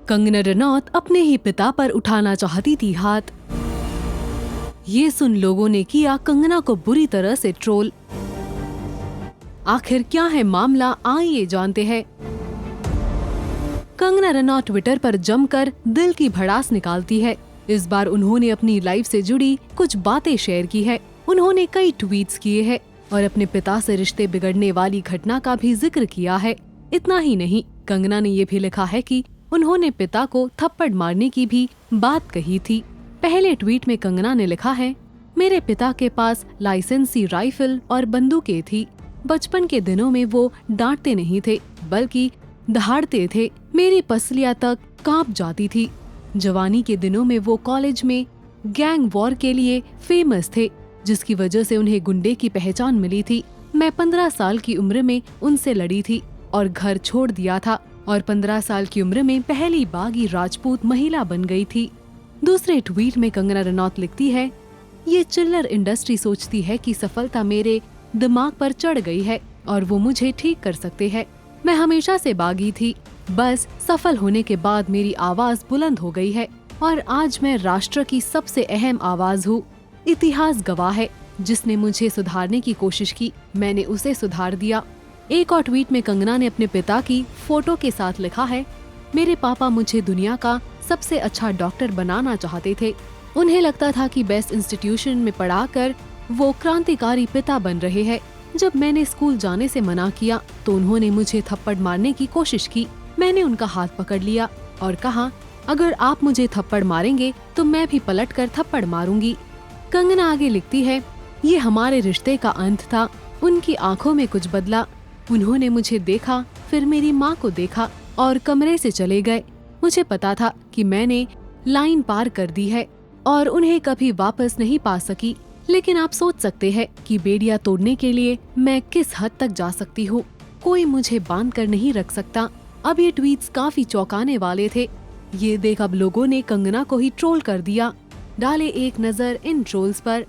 कंगना रनौत अपने ही पिता पर उठाना चाहती थी हाथ। ये सुन लोगों ने किया कंगना को बुरी तरह से ट्रोल। आखिर क्या है मामला, आइए जानते हैं। कंगना रनौत ट्विटर पर जमकर दिल की भड़ास निकालती है। इस बार उन्होंने अपनी लाइफ से जुड़ी कुछ बातें शेयर की है। उन्होंने कई ट्वीट्स किए हैं और अपने पिता से रिश्ते बिगड़ने वाली घटना का भी जिक्र किया है। इतना ही नहीं, कंगना ने ये भी लिखा है कि उन्होंने पिता को थप्पड़ मारने की भी बात कही थी। पहले ट्वीट में कंगना ने लिखा है, मेरे पिता के पास लाइसेंसी राइफल और बंदूकें थी। बचपन के दिनों में वो डांटते नहीं थे बल्कि दहाड़ते थे। मेरी पसलियां तक कांप जाती थी। जवानी के दिनों में वो कॉलेज में गैंग वॉर के लिए फेमस थे, जिसकी वजह से उन्हें गुंडे की पहचान मिली थी। मैं 15 साल की उम्र में उनसे लड़ी थी और घर छोड़ दिया था और 15 साल की उम्र में पहली बागी राजपूत महिला बन गई थी। दूसरे ट्वीट में कंगना रनौत लिखती है, ये चिल्लर इंडस्ट्री सोचती है कि सफलता मेरे दिमाग पर चढ़ गई है और वो मुझे ठीक कर सकते हैं। मैं हमेशा से बागी थी, बस सफल होने के बाद मेरी आवाज बुलंद हो गई है और आज मैं राष्ट्र की सबसे अहम आवाज हूँ। इतिहास गवाह है, जिसने मुझे सुधारने की कोशिश की, मैंने उसे सुधार दिया। एक और ट्वीट में कंगना ने अपने पिता की फोटो के साथ लिखा है, मेरे पापा मुझे दुनिया का सबसे अच्छा डॉक्टर बनाना चाहते थे। उन्हें लगता था कि बेस्ट इंस्टीट्यूशन में पढ़ाकर वो क्रांतिकारी पिता बन रहे हैं। जब मैंने स्कूल जाने से मना किया तो उन्होंने मुझे थप्पड़ मारने की कोशिश की। मैंने उनका हाथ पकड़ लिया और कहा, अगर आप मुझे थप्पड़ मारेंगे तो मैं भी पलटकर थप्पड़ मारूंगी। कंगना आगे लिखती है, ये हमारे रिश्ते का अंत था। उनकी आंखों में कुछ बदला। उन्होंने मुझे देखा, फिर मेरी माँ को देखा और कमरे से चले गए। मुझे पता था कि मैंने लाइन पार कर दी है और उन्हें कभी वापस नहीं पा सकी। लेकिन आप सोच सकते हैं कि बेड़ियां तोड़ने के लिए मैं किस हद तक जा सकती हूँ। कोई मुझे बांध कर नहीं रख सकता। अब ये ट्वीट्स काफी चौंकाने वाले थे। ये देख अब लोगों ने कंगना को ही ट्रोल कर दिया। डाले एक नजर इन ट्रोल्स पर।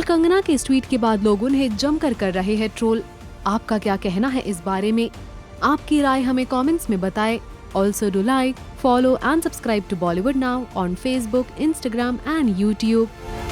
कंगना के इस ट्वीट के बाद लोग उन्हें जमकर कर रहे हैं ट्रोल। आपका क्या कहना है इस बारे में? आपकी राय हमें कमेंट्स में बताएं। Also do like, follow and subscribe to Bollywood Now on Facebook, Instagram and YouTube.